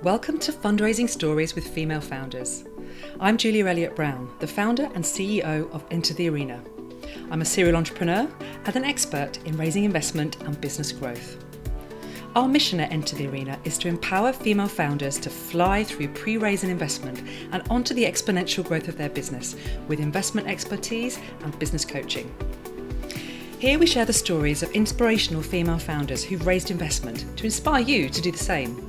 Welcome to Fundraising Stories with Female Founders. I'm Julia Elliott-Brown, the founder and CEO of Enter the Arena. I'm a serial entrepreneur and an expert in raising investment and business growth. Our mission at Enter the Arena is to empower female founders to fly through pre-raise and investment and onto the exponential growth of their business with investment expertise and business coaching. Here we share the stories of inspirational female founders who've raised investment to inspire you to do the same.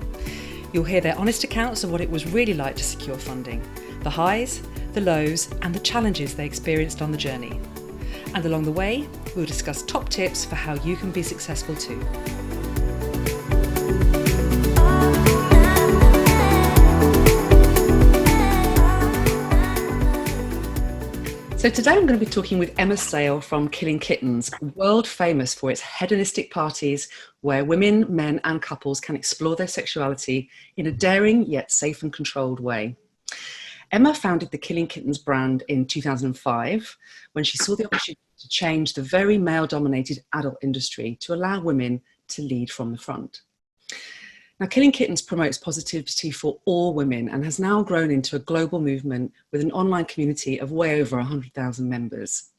You'll hear their honest accounts of what it was really like to secure funding, the highs, the lows, and the challenges they experienced on the journey. And along the way, we'll discuss top tips for how you can be successful too. So today I'm going to be talking with Emma Sayle from Kittens Kittens, world famous for its hedonistic parties where women, men and couples can explore their sexuality in a daring yet safe and controlled way. Emma founded the Kittens Kittens brand in 2005 when she saw the opportunity to change the very male-dominated adult industry to allow women to lead from the front. Now, Kittens Kittens promotes positivity for all women and has now grown into a global movement with an online community of way over 100,000 members.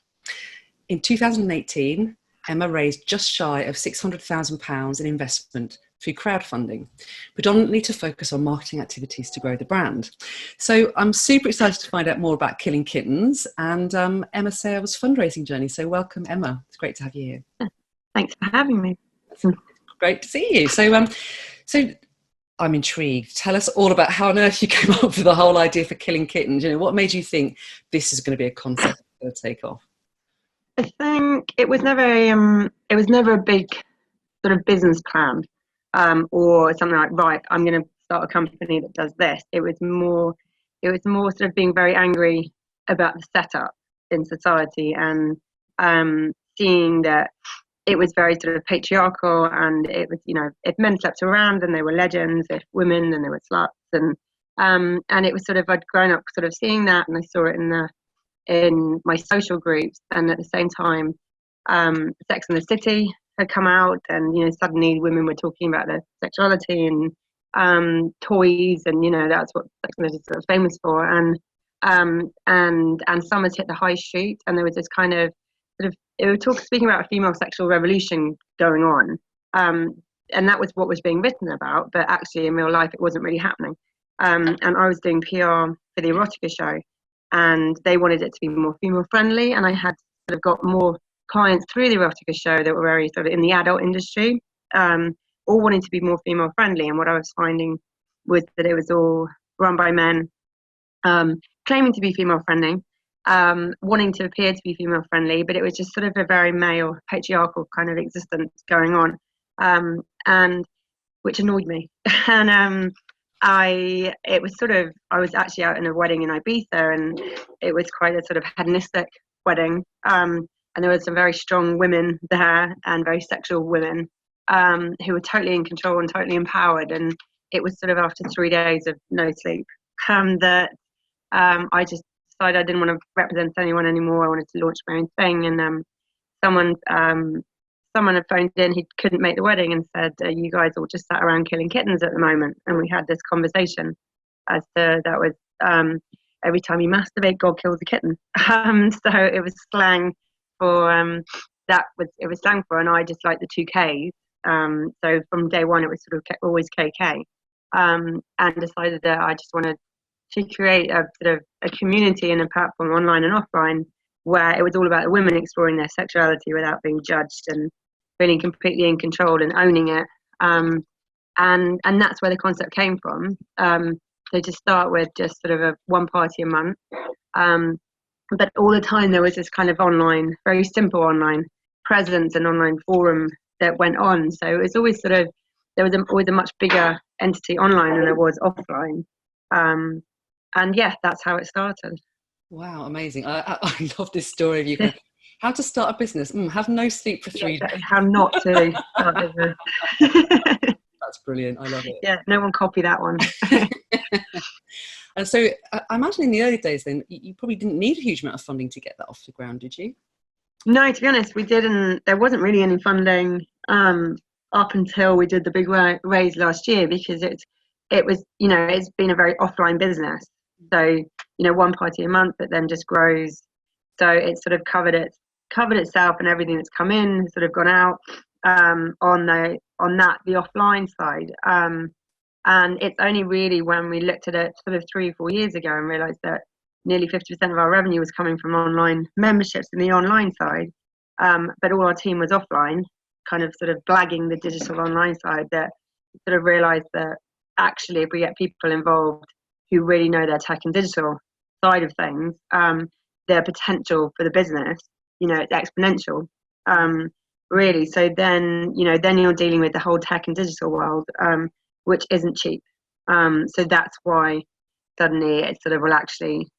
In 2018, Emma raised just shy of £600,000 in investment through crowdfunding, predominantly to focus on marketing activities to grow the brand. So I'm super excited to find out more about Kittens Kittens and Emma Sayle's fundraising journey. So welcome, Emma. It's great to have you here. Thanks for having me. Great to see you. So I'm intrigued. Tell us all about how on earth you came up with the whole idea for Kittens Kittens. You know, what made you think this is going to be a concept that's going to take off? I think it was never a big sort of business plan or something like, right, I'm going to start a company that does this. It was more sort of being very angry about the setup in society and seeing that it was very sort of patriarchal, and it was, you know, if men slept around then they were legends, if women then they were sluts, and it was sort of, I'd grown up sort of seeing that, and I saw it in my social groups, and at the same time Sex and the City had come out, and you know, suddenly women were talking about their sexuality and toys, and you know, that's what Sex and the City was famous for, and Summers hit the high street, and there was this kind of sort of, it was speaking about a female sexual revolution going on, and that was what was being written about, but actually in real life it wasn't really happening. And I was doing PR for the erotica show, and they wanted it to be more female friendly, and I had sort of got more clients through the erotica show that were very sort of in the adult industry, all wanting to be more female friendly. And what I was finding was that it was all run by men, claiming to be female friendly, wanting to appear to be female friendly, but it was just sort of a very male patriarchal kind of existence going on, and which annoyed me. And I was actually out in a wedding in Ibiza, and it was quite a sort of hedonistic wedding, and there were some very strong women there and very sexual women who were totally in control and totally empowered. And it was sort of after 3 days of no sleep that I just decided I didn't want to represent anyone anymore. I wanted to launch my own thing, and someone had phoned in. He couldn't make the wedding and said, "You guys all just sat around killing kittens at the moment." And we had this conversation as to that was every time you masturbate, God kills a kitten. So it was slang for it was slang for, and I just like the two Ks. So from day one, it was sort of always KK, and decided that I just wanted to create a sort of a community and a platform online and offline where it was all about the women exploring their sexuality without being judged and feeling completely in control and owning it. And that's where the concept came from. So to start with just sort of a one party a month. But all the time there was this kind of online, very simple online presence and online forum that went on. So it was always sort of, there was always a much bigger entity online than there was offline. And yeah, that's how it started. Wow, amazing. I love this story of you going, how to start a business. Have no sleep for 3 days. How not to start a business. That's brilliant. I love it. Yeah, no one copy that one. And so I imagine in the early days then, you probably didn't need a huge amount of funding to get that off the ground, did you? No, to be honest, we didn't. There wasn't really any funding up until we did the big raise last year, because it was, it's been a very offline business. So, one party a month, but then just grows. So it's sort of covered itself, and everything that's come in has sort of gone out on the offline side. And it's only really when we looked at it sort of 3 or 4 years ago and realised that nearly 50% of our revenue was coming from online memberships in the online side, but all our team was offline, kind of sort of blagging the digital online side, that sort of realised that actually if we get people involved who really know their tech and digital side of things, their potential for the business, it's exponential, really. So then you're dealing with the whole tech and digital world, which isn't cheap. So that's why suddenly it's sort of, well, actually,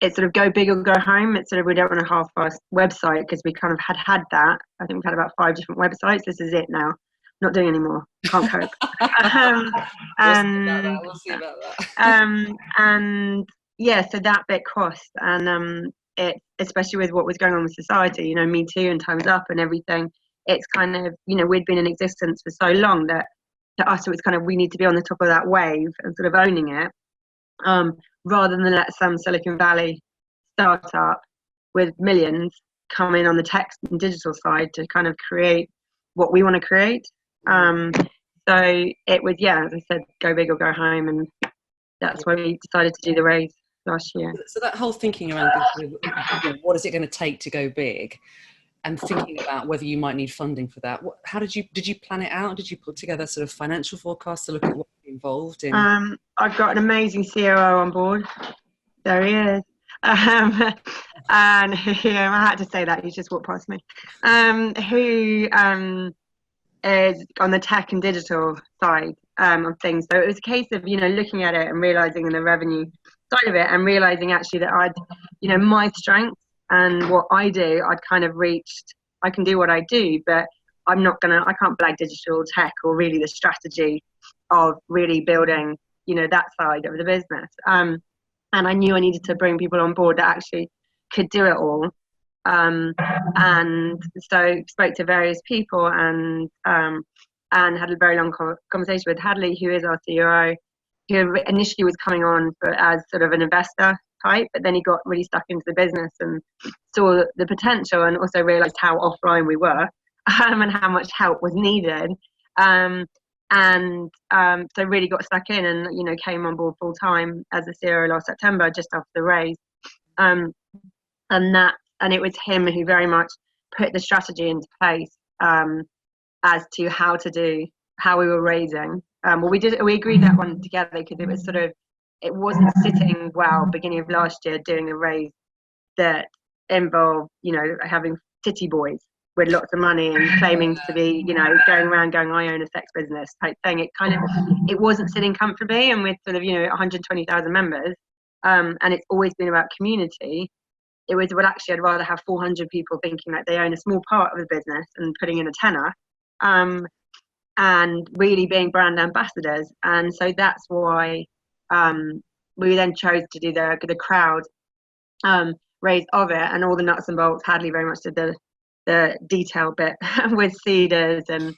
it's sort of go big or go home. It's sort of, we don't want a half-assed website, because we kind of had that. I think we've had about 5 different websites. This is it now. Not doing anymore. Can't cope. We'll see about that. And yeah, so that bit cost, and it, especially with what was going on with society, Me Too and Time's Up and everything. It's kind of, we'd been in existence for so long that to us it was kind of, we need to be on the top of that wave and sort of owning it, rather than let some Silicon Valley startup with millions come in on the tech and digital side to kind of create what we want to create. So it was, as I said, go big or go home, and that's why we decided to do the raise last year. So that whole thinking around what is it going to take to go big, and thinking about whether you might need funding for that. How did you plan it out? Did you put together sort of financial forecasts to look at what would be involved in? I've got an amazing COO on board. There he is. And I had to say that, he's just walked past me. Who is on the tech and digital side of things. So it was a case of, looking at it and realizing in the revenue side of it, and realizing actually that my strengths and what I do, I'd kind of reached. I can do what I do, but I can't blag digital tech or really the strategy of really building, that side of the business. And I knew I needed to bring people on board that actually could do it all. And so spoke to various people, and had a very long conversation with Hadley, who is our CEO, who initially was coming on as sort of an investor type, but then he got really stuck into the business and saw the potential, and also realised how offline we were, and how much help was needed. So really got stuck in, and came on board full time as a CEO last September, just after the raise. And it was him who very much put the strategy into place, as to how we were raising. We agreed that one together, because it was sort of, it wasn't sitting well beginning of last year doing a raise that involved, having city boys with lots of money and claiming to be, going around going, I own a sex business type thing. It wasn't sitting comfortably, and with sort of, 120,000 members, and it's always been about community. It was, well, actually, I'd rather have 400 people thinking that they own a small part of the business and putting in a tenner, and really being brand ambassadors. And so that's why we then chose to do the crowd raise of it, and all the nuts and bolts. Hadley very much did the detail bit with Seedrs, and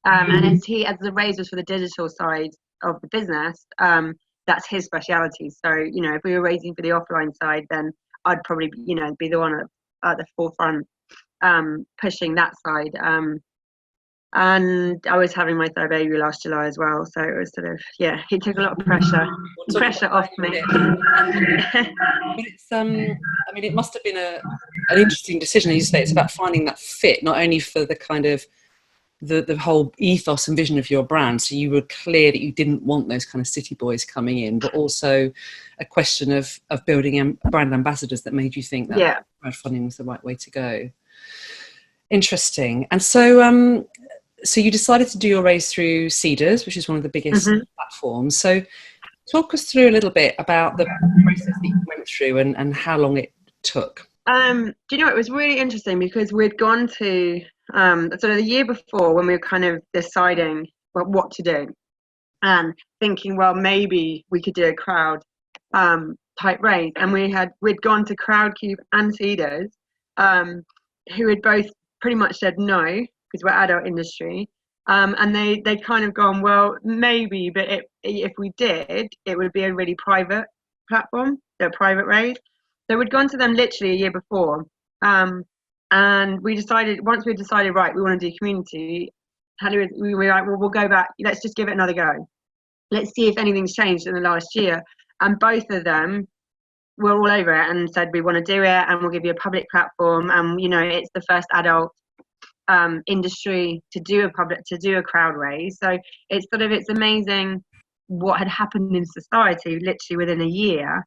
as the raise was for the digital side of the business, that's his speciality. So if we were raising for the offline side, then I'd probably be the one at the forefront, pushing that side. And I was having my third baby last July as well, so it was sort of, he took a lot of pressure off me. But it's it must have been an interesting decision. As you say, it's about finding that fit, not only for the kind of the whole ethos and vision of your brand, so you were clear that you didn't want those kind of city boys coming in, but also a question of building brand ambassadors that made you think that crowdfunding was the right way to go. Interesting. And so so you decided to do your raise through Seedrs, which is one of the biggest platforms. So talk us through a little bit about the process that you went through, and how long it took. Do you know, it was really interesting, because we'd gone to sort of the year before, when we were kind of deciding what to do, and thinking, well, maybe we could do a crowd type raise. And we'd gone to Crowdcube and Seedrs, who had both pretty much said no, because we're adult industry. And they kind of gone, well, maybe, but if we did, it would be a really private platform, a private raise. So we'd gone to them literally a year before, and we decided, once we decided, right, we want to do community, we were like, well, we'll go back, let's just give it another go. Let's see if anything's changed in the last year. And both of them were all over it and said, we want to do it, and we'll give you a public platform. And it's the first adult industry to do a crowd raise. So it's amazing what had happened in society literally within a year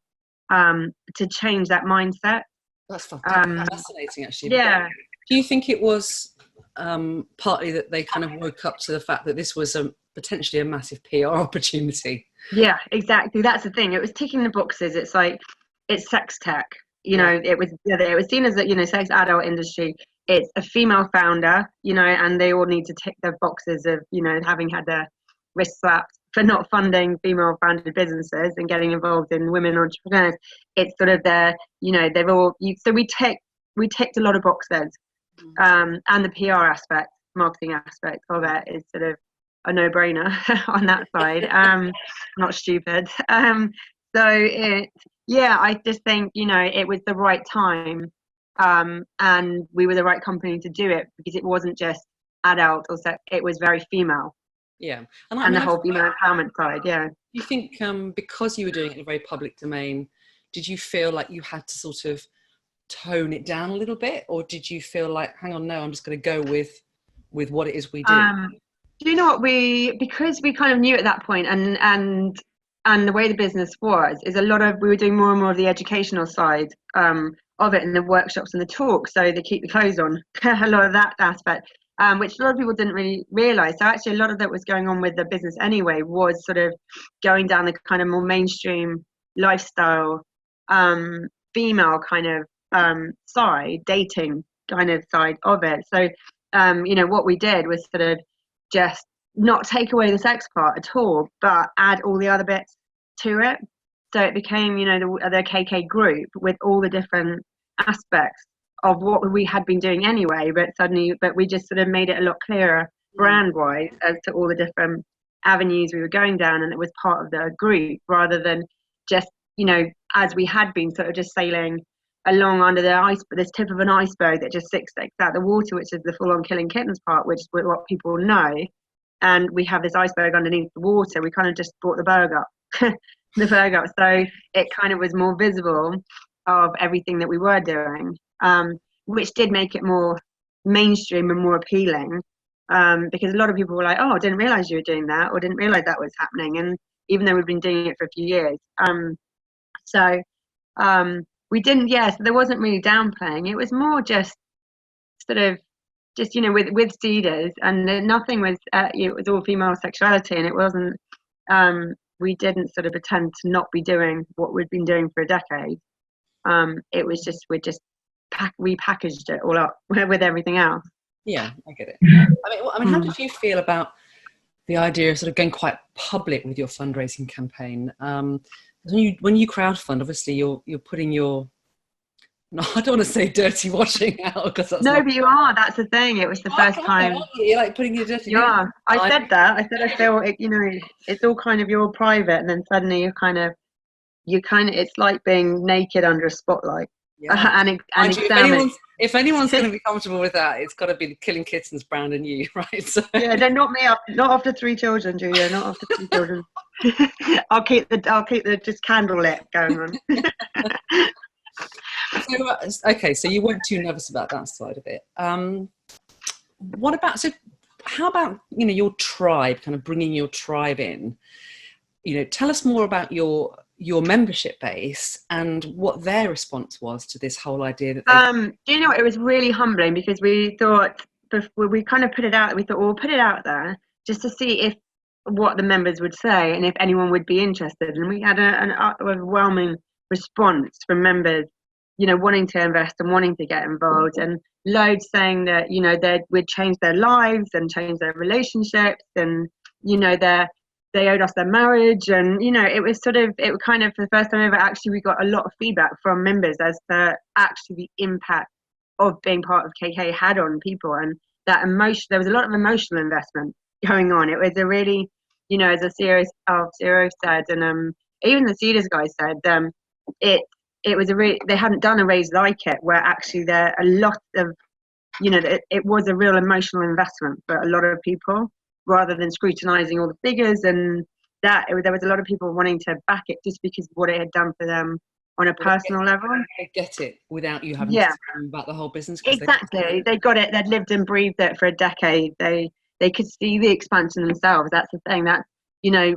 to change that mindset. That's fascinating, actually. Yeah. Do you think it was partly that they kind of woke up to the fact that this was potentially a massive PR opportunity? Yeah, exactly. That's the thing. It was ticking the boxes. It's like, it's sex tech. It was seen as a sex adult industry. It's a female founder, and they all need to tick the boxes of having had their wrist slapped for not funding female founded businesses and getting involved in women entrepreneurs. It's sort of they've all so we ticked a lot of boxes, and the PR aspect, marketing aspect of it is sort of a no-brainer on that side. Not stupid. I just think it was the right time, and we were the right company to do it, because it wasn't just adult or sex, it was very female. Yeah, and the whole female empowerment side. Yeah. You think because you were doing it in a very public domain, did you feel like you had to sort of tone it down a little bit, or did you feel like, hang on, no, I'm just going to go with what it is we do? Do you know what, because we kind of knew at that point, and the way the business is we were doing more and more of the educational side of it, in the workshops and the talks, so they keep the clothes on, a lot of that aspect, which a lot of people didn't really realize. So actually a lot of that was going on with the business anyway, was sort of going down the kind of more mainstream lifestyle, female kind of side, dating kind of side of it. So what we did was sort of just not take away the sex part at all, but add all the other bits to it. So it became, the KK group with all the different aspects of what we had been doing anyway, but we just sort of made it a lot clearer brand-wise as to all the different avenues we were going down, and it was part of the group, rather than just, as we had been sort of just sailing along under this tip of an iceberg that just sticks out the water, which is the full-on killing kittens part, which is what people know. And we have this iceberg underneath the water. We kind of just brought the berg up, so it kind of was more visible of everything that we were doing, which did make it more mainstream and more appealing, because a lot of people were like, oh, I didn't realize you were doing that, or didn't realize that was happening. And even though we've been doing it for a few years, we didn't, so there wasn't really downplaying. It was more just sort of with Seedrs, and nothing was, it was all female sexuality, and it wasn't, we didn't sort of pretend to not be doing what we'd been doing for a decade. It was just, we packaged it all up with everything else. Yeah, I get it. I mean, how did you feel about the idea of sort of going quite public with your fundraising campaign? When you crowdfund, obviously you're putting your, no, I don't want to say dirty washing out, because that's but you are. That's the thing. It was the first time. You're like putting your dirty. Yeah, I said that. I said I feel it, it's all kind of your private, and then suddenly you kind of, it's like being naked under a spotlight. Yeah. If anyone's going to be comfortable with that, it's got to be the Killing Kittens brand and you, right? So. Yeah, then not me. Not after 3 children, Julia. Not after 3 children. I'll keep the just candle lit going on. So you weren't too nervous about that side of it. How about your tribe, kind of bringing your tribe in? Tell us more about your membership base and what their response was to this whole idea that it was really humbling, because we thought, before we kind of put it out, we thought, we'll put it out there just to see what the members would say and if anyone would be interested. And we had an overwhelming response from members, wanting to invest and wanting to get involved, and loads saying that they would change their lives and change their relationships, and they owed us their marriage. And it was kind of for the first time ever, actually we got a lot of feedback from members as to actually the impact of being part of KK had on people, and that there was a lot of emotional investment going on. It was a really, as a series of Zero said, and even the Seedrs guys said, it was they hadn't done a raise like it, where actually there a lot of, it was a real emotional investment for a lot of people, rather than scrutinizing all the figures and that. There was a lot of people wanting to back it just because of what it had done for them on a personal level. They get it without you having to tell them about the whole business. Exactly. They got it. They'd lived and breathed it for a decade. They could see the expansion themselves. That's the thing. That,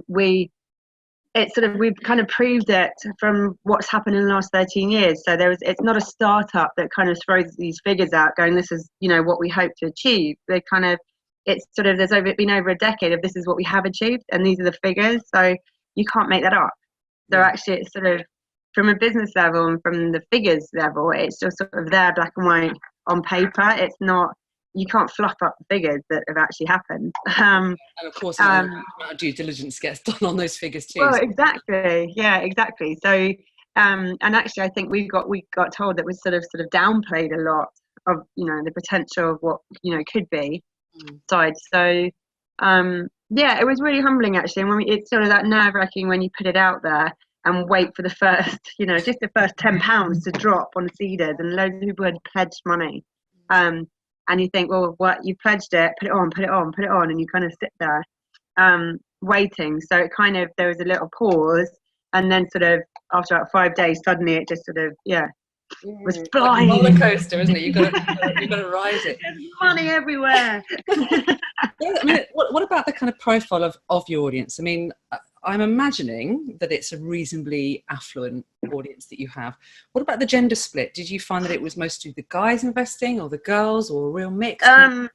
we've kind of proved it from what's happened in the last 13 years. So it's not a startup that kind of throws these figures out going, this is, what we hope to achieve. They kind of, it's sort of, been over a decade of this is what we have achieved and these are the figures. So you can't make that up. So actually it's sort of, from a business level and from the figures level, it's just sort of there, black and white on paper. It's not, you can't fluff up the figures that have actually happened. And of course, a amount of due diligence gets done on those figures too. Well, exactly. Yeah, exactly. So, and actually, I think we got told that we sort of downplayed a lot of, the potential of what, could be side. So, yeah, it was really humbling actually. And it's sort of that nerve-wracking when you put it out there and wait for the first, just the first £10 to drop on Seedrs, and loads of people had pledged money. And you think, well, what, you pledged it, put it on, and you kind of sit there waiting. So it kind of, there was a little pause, and then sort of after about 5 days, suddenly it just sort of, was flying. Like a roller coaster, isn't it? You've got to ride it. There's money everywhere. I mean, what about the kind of profile of your audience? I mean, I'm imagining that it's a reasonably affluent audience that you have. What about the gender split? Did you find that it was mostly the guys investing or the girls, or a real mix? Do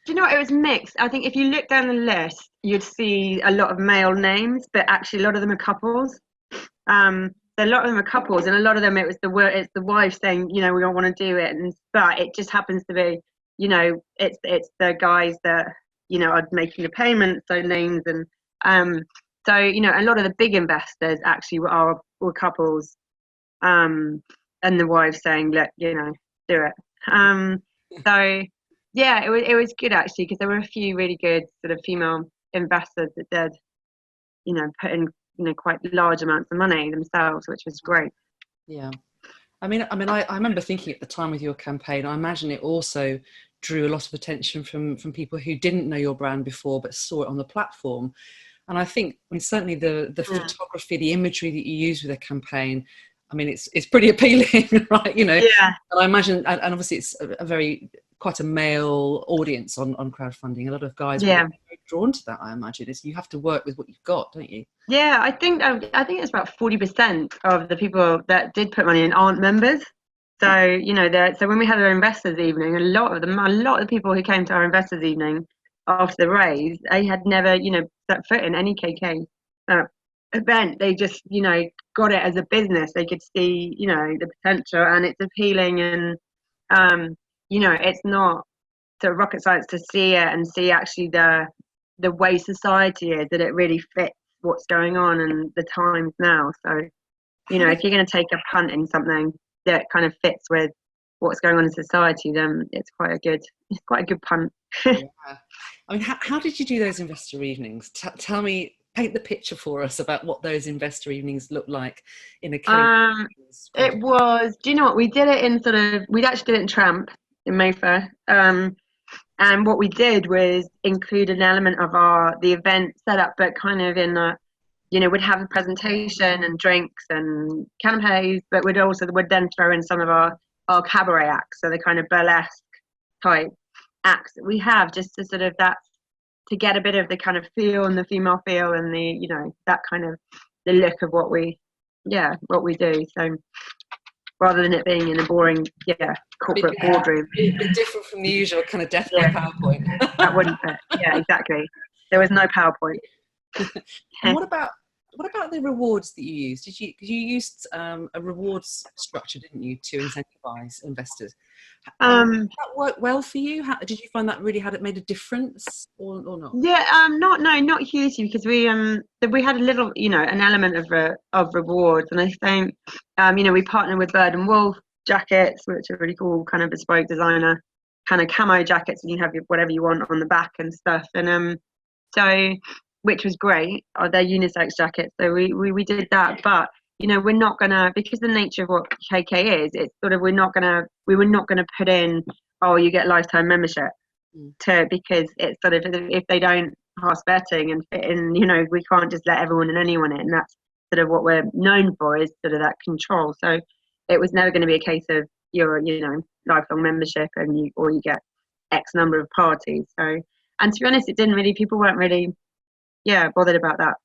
you know what? It was mixed. I think if you look down the list, you'd see a lot of male names, but actually a lot of them are couples. So a lot of them are couples, and a lot of them it's the wife saying, we don't want to do it, but it just happens to be, it's the guys that are making the payments, so names and so a lot of the big investors actually were couples, and the wives saying, look, do it. So yeah, it was good actually, because there were a few really good sort of female investors that did, put in quite large amounts of money themselves, which was great. Yeah, I mean, I remember thinking at the time with your campaign, I imagine it also drew a lot of attention from people who didn't know your brand before but saw it on the platform. And I think, certainly the photography, the imagery that you use with a campaign, I mean, it's pretty appealing, right? Yeah. And I imagine, and obviously it's quite a male audience on crowdfunding. A lot of guys are very drawn to that, I imagine. You have to work with what you've got, don't you? Yeah, I think it's about 40% of the people that did put money in aren't members. So, so when we had our investors evening, a lot of the people who came to our investors evening after the raise, they had never, set foot in any KK event. They just, got it as a business. They could see, the potential, and it's appealing, and, it's not sort of rocket science to see it and see actually the way society is, that it really fits what's going on and the times now. So, if you're going to take a punt in something that kind of fits with what's going on in society, then it's quite a good punt. Yeah. I mean, how did you do those investor evenings? Tell me, paint the picture for us about what those investor evenings look like in a case. It was, do you know what, we did it in we actually did it in Tramp in Mayfair, and what we did was include an element of the event setup, but kind of in we'd have a presentation and drinks and canapes, but we'd then throw in some of our cabaret acts, so the kind of burlesque type acts that we have, just to sort of to get a bit of the kind of feel and the female feel and the that kind of the look of what we do. So rather than it being in a boring corporate boardroom, it'd be different from the usual kind of death by PowerPoint. That wouldn't fit. Yeah, exactly. There was no PowerPoint. And what about the rewards that you used? You used a rewards structure, didn't you, to incentivize investors? Did that work well for you? Did you find that really made a difference, or not? Yeah, not hugely, because we had a little, an element of rewards, and I think, we partnered with Bird and Wolf jackets, which are really cool, kind of bespoke designer, kind of camo jackets, and you have whatever you want on the back and stuff, and So, which was great. They're unisex jackets. So we did that. But, we're not gonna, because the nature of what KK is, it's sort of, we were not gonna put in, oh, you get lifetime membership because it's sort of, if they don't pass vetting and fit in, we can't just let everyone and anyone in. That's sort of what we're known for, is sort of that control. So it was never going to be a case of you're, lifelong membership and you get X number of parties. So, and to be honest, people weren't really, bothered about that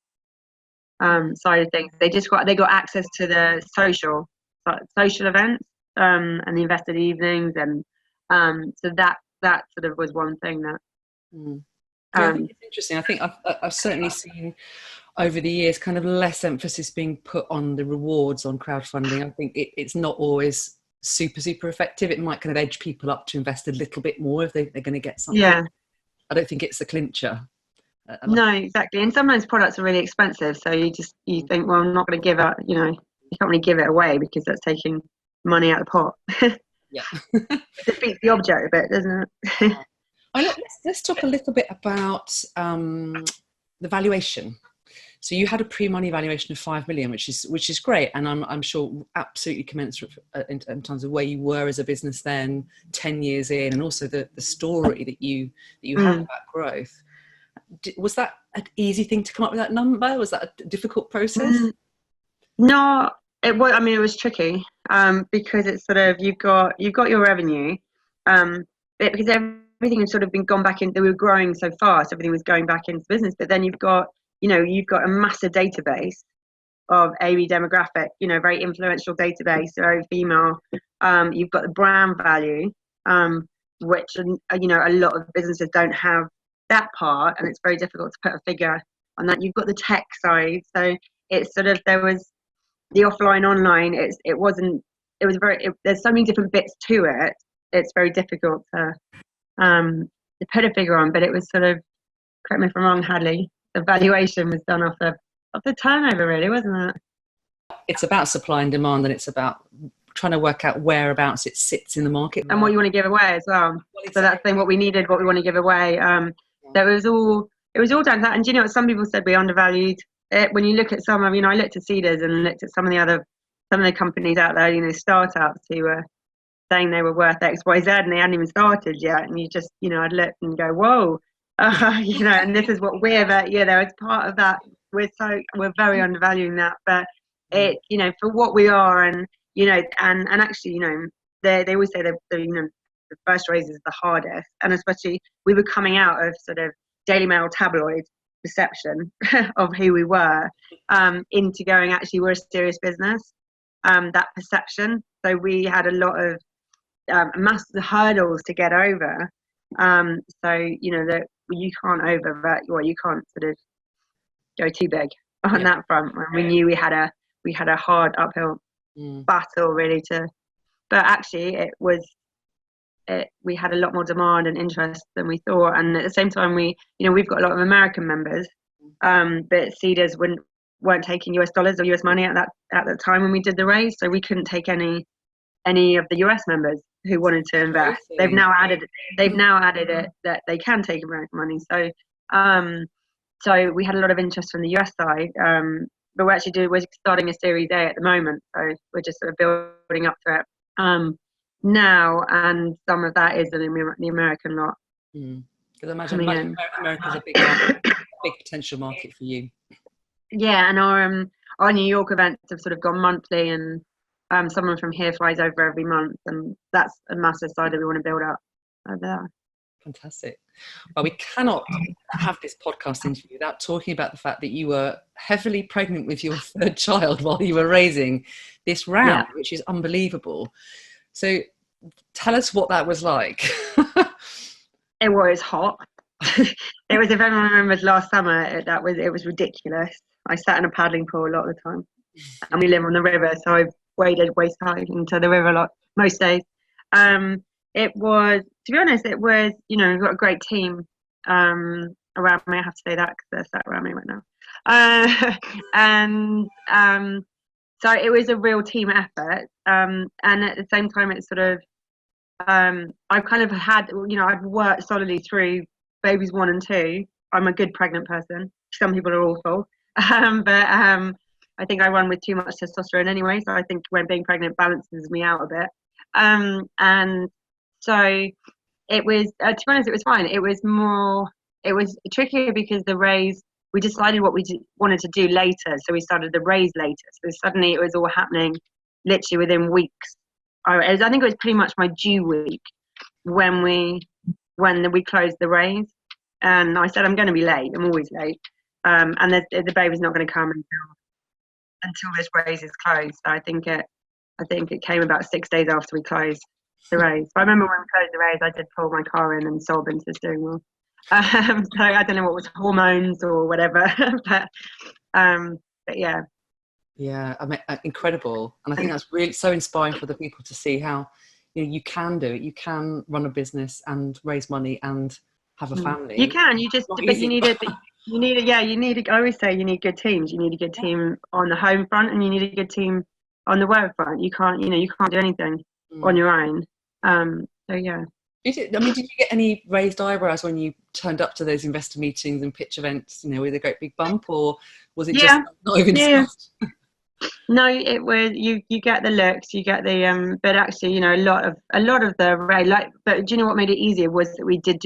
side of things. They got access to the social events and the invested evenings, and so that sort of was one thing that. I think it's interesting. I think I've certainly seen over the years kind of less emphasis being put on the rewards on crowdfunding. I think it's not always super effective. It might kind of edge people up to invest a little bit more if they're going to get something. I don't think it's the clincher. No, exactly. And sometimes products are really expensive, so you think, well, I'm not going to give up. You can't really give it away because that's taking money out of the pot. It defeats the object a bit, doesn't it? Let's talk a little bit about the valuation. So you had a pre-money valuation of 5 million, which is great, and I'm sure absolutely commensurate in terms of where you were as a business then, 10 years in, and also the story that you have about growth. Was that an easy thing to come up with that number? Was that a difficult process? No, it was. I mean, it was tricky because it's sort of you've got your revenue, because everything had sort of been gone back in. They were growing so fast, everything was going back into business. But then you've got a massive database of AB demographic, very influential database, very female. You've got the brand value, which a lot of businesses don't have that part, and it's very difficult to put a figure on that. You've got the tech side, so it's sort of, there was the offline online. There's so many different bits to it. It's very difficult to put a figure on, but it was sort of, correct me if I'm wrong, Hadley, the valuation was done off the turnover, really, wasn't it? It's about supply and demand, and it's about trying to work out whereabouts it sits in the market and what you want to give away as well. Exactly. So that's what we needed, what we want to give away. So it was all down to that. And some people said we undervalued it. When you look at some of, I looked at Seedrs and looked at some of the companies out there, startups who were saying they were worth X, Y, Z, and they hadn't even started yet. And you just, I'd look and go, whoa, and this is what we're, it's part of that. We're very undervaluing that, but it, for what we are, and and actually, they always say that the first raise is the hardest, and especially we were coming out of sort of Daily Mail tabloid perception of who we were, into going, actually we're a serious business, that perception. So we had a lot of massive hurdles to get over. So that you can't sort of go too big on that front. When we knew we had a hard uphill battle really but actually we had a lot more demand and interest than we thought. And at the same time, we've got a lot of American members, but Seedrs weren't taking US dollars or US money at the time when we did the raise, so we couldn't take any of the US members who wanted to invest. They've now added it that they can take American money. So we had a lot of interest from the US side, but we're starting a Series A at the moment, so we're just sort of building up to it now, and some of that is the American lot. Because imagine America's a big potential market for you. Yeah, and our New York events have sort of gone monthly, and someone from here flies over every month, and that's a massive side that we want to build up over there. Fantastic. Well, we cannot have this podcast interview without talking about the fact that you were heavily pregnant with your third child while you were raising this round, which is unbelievable. So tell us what that was like. It was hot. It was, if everyone remembers last summer, it was ridiculous. I sat in a paddling pool a lot of the time, and we live on the river, so I waded waist high into the river a lot most days. It was, to be honest, we've got a great team around me. I have to say that because they're sat around me right now. And so it was a real team effort. And at the same time, it's sort of, I've kind of had, I've worked solidly through babies 1 and 2, I'm a good pregnant person. Some people are awful, but I think I run with too much testosterone anyway. So I think when being pregnant balances me out a bit. And so it was, to be honest, it was fine. It was trickier because the raise, we decided what we wanted to do later. So we started the raise later. So suddenly it was all happening literally within weeks. I think it was pretty much my due week when we closed the raise. And I said, I'm going to be late. I'm always late. And the baby's not going to come until this raise is closed. So I think it came about 6 days after we closed the raise. But I remember when we closed the raise, I did pull my car in and sob into the steering wheel. So I don't know what was hormones or whatever, but yeah. Yeah, I mean, incredible. And I think that's really so inspiring for the people to see how, you can do it. You can run a business and raise money and have a family. You can, but you need it. I always say you need good teams. You need a good team on the home front, and you need a good team on the work front. You can't do anything on your own. So yeah. Did you get any raised eyebrows when you turned up to those investor meetings and pitch events, with a great big bump, or was it just not even discussed? No, it was you get the looks, you get the but actually, a lot of the raise, but do you know what made it easier was that we did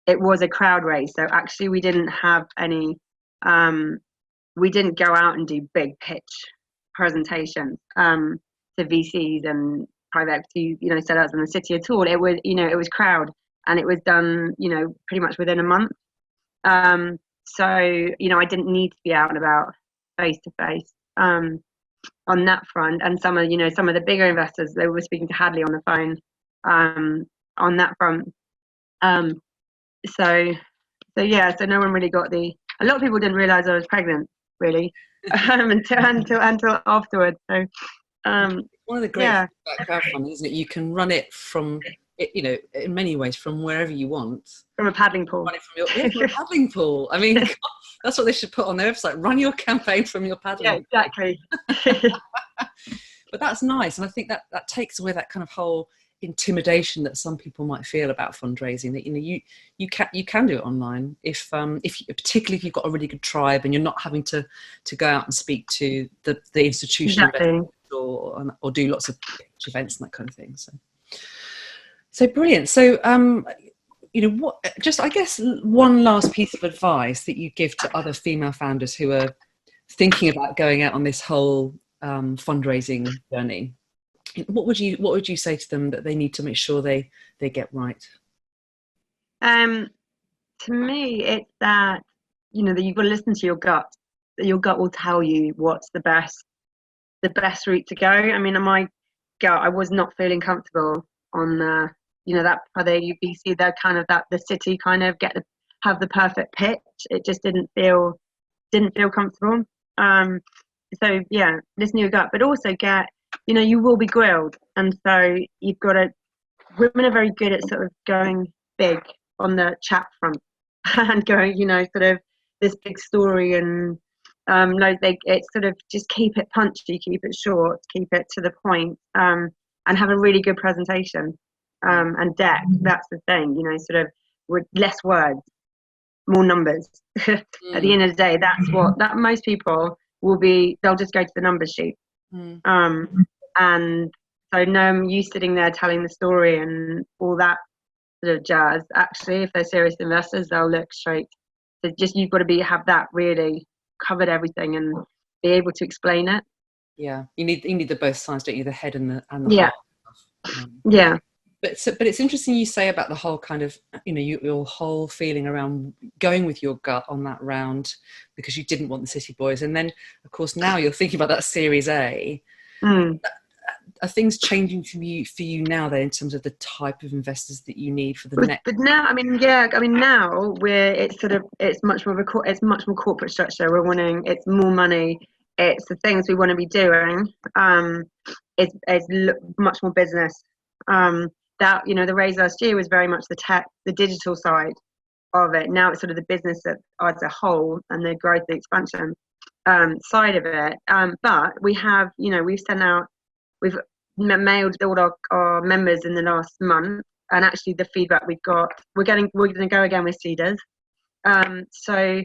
it was a crowd raise. So actually we didn't have any we didn't go out and do big pitch presentations to VCs and private equity, sellouts in the city at all. It was, it was crowd, and it was done, pretty much within a month. So, I didn't need to be out and about face to face on that front. And some of the bigger investors, they were speaking to Hadley on the phone on that front. So no one really got a lot of people didn't realize I was pregnant, really, until afterwards. So one of the great things about crowdfunding is that you can run it from, in many ways, from wherever you want. From a paddling pool. Run it from a paddling pool. I mean, God, that's what they should put on their website. Run your campaign from your paddling pool. Yeah, exactly. But that's nice, and I think that takes away that kind of whole intimidation that some people might feel about fundraising. That you can do it online if particularly if you've got a really good tribe and you're not having to go out and speak to the institutional investors or do lots of pitch events and that kind of thing. So brilliant. So I guess one last piece of advice that you give to other female founders who are thinking about going out on this whole fundraising journey. What would you say to them that they need to make sure they get right? To me, it's that that you've got to listen to your gut. That your gut will tell you what's the best route to go. I mean, in my gut, I was not feeling comfortable on the that for the UBC, that kind of the city kind of have the perfect pitch. It just didn't feel comfortable. So yeah, listen to your gut, but also you will be grilled, and so you've got to. Women are very good at sort of going big on the chat front and going, sort of this big story, and it's sort of just keep it punchy, keep it short, keep it to the point, and have a really good presentation and deck. That's the thing, sort of with less words, more numbers. At the end of the day, that most people will be. They'll just go to the numbers sheet. And so you sitting there telling the story and all that sort of jazz. Actually, if they're serious investors, they'll look straight. So you've got to have that really covered everything and be able to explain it. Yeah, you need the both sides, don't you? The head and the heart. Yeah. But it's interesting you say about the whole kind of your whole feeling around going with your gut on that round because you didn't want the city boys, and then of course now you're thinking about that Series A. Are things changing for you now then in terms of the type of investors that you need for the next? But now, now it's much more corporate structure. We're wanting, it's more money. It's the things we want to be doing. It's much more business. The raise last year was very much the tech, the digital side of it. Now it's sort of the business as a whole and the growth, the expansion side of it. But we have, we've mailed all our members in the last month, and actually the feedback we've got, we're going to go again with Seedrs. So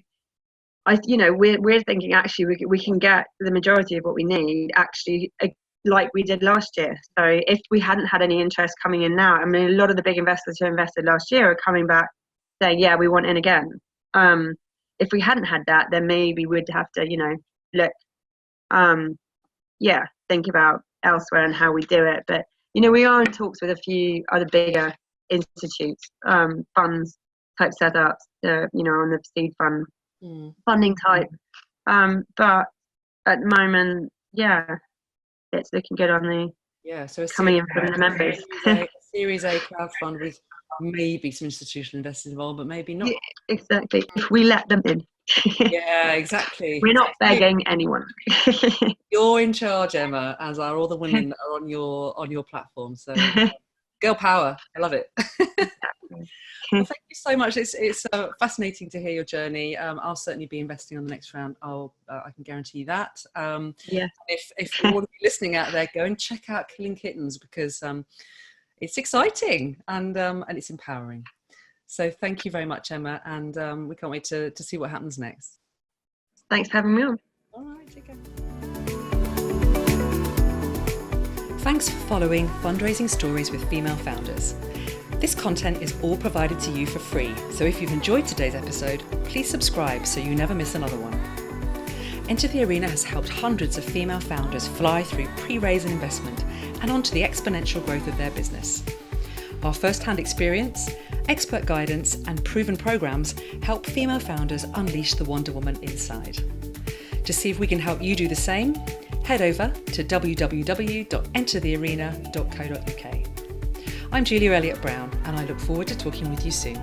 we're thinking actually we can get the majority of what we need actually like we did last year. So if we hadn't had any interest coming in now, I mean, a lot of the big investors who invested last year are coming back saying, yeah, we want in again. If we hadn't had that, then maybe we'd have to, look, think about elsewhere and how we do it. But, we are in talks with a few other bigger institutes, funds type setups, on the seed fund funding type. But at the moment, it's looking good on the so coming in from the members. Series A crowdfund with maybe some institutional investors involved, but maybe not. Yeah, exactly. If we let them in. Yeah, exactly. We're not begging anyone. You're in charge, Emma, as are all the women that are on your platform. So, girl power. I love it. Well, thank you so much. It's fascinating to hear your journey. I'll certainly be investing on the next round. I can guarantee you that. Yes. If all of you listening out there, go and check out Kittens Kittens, because it's exciting and it's empowering. So thank you very much, Emma, and we can't wait to see what happens next. Thanks for having me on. All right, take care. Thanks for following Fundraising Stories with Female Founders. This content is all provided to you for free, so if you've enjoyed today's episode, please subscribe so you never miss another one. Enter the Arena has helped hundreds of female founders fly through pre-raise and investment and onto the exponential growth of their business. Our first-hand experience, expert guidance, and proven programs help female founders unleash the Wonder Woman inside. To see if we can help you do the same, head over to www.enterthearena.co.uk. I'm Julia Elliott Brown, and I look forward to talking with you soon.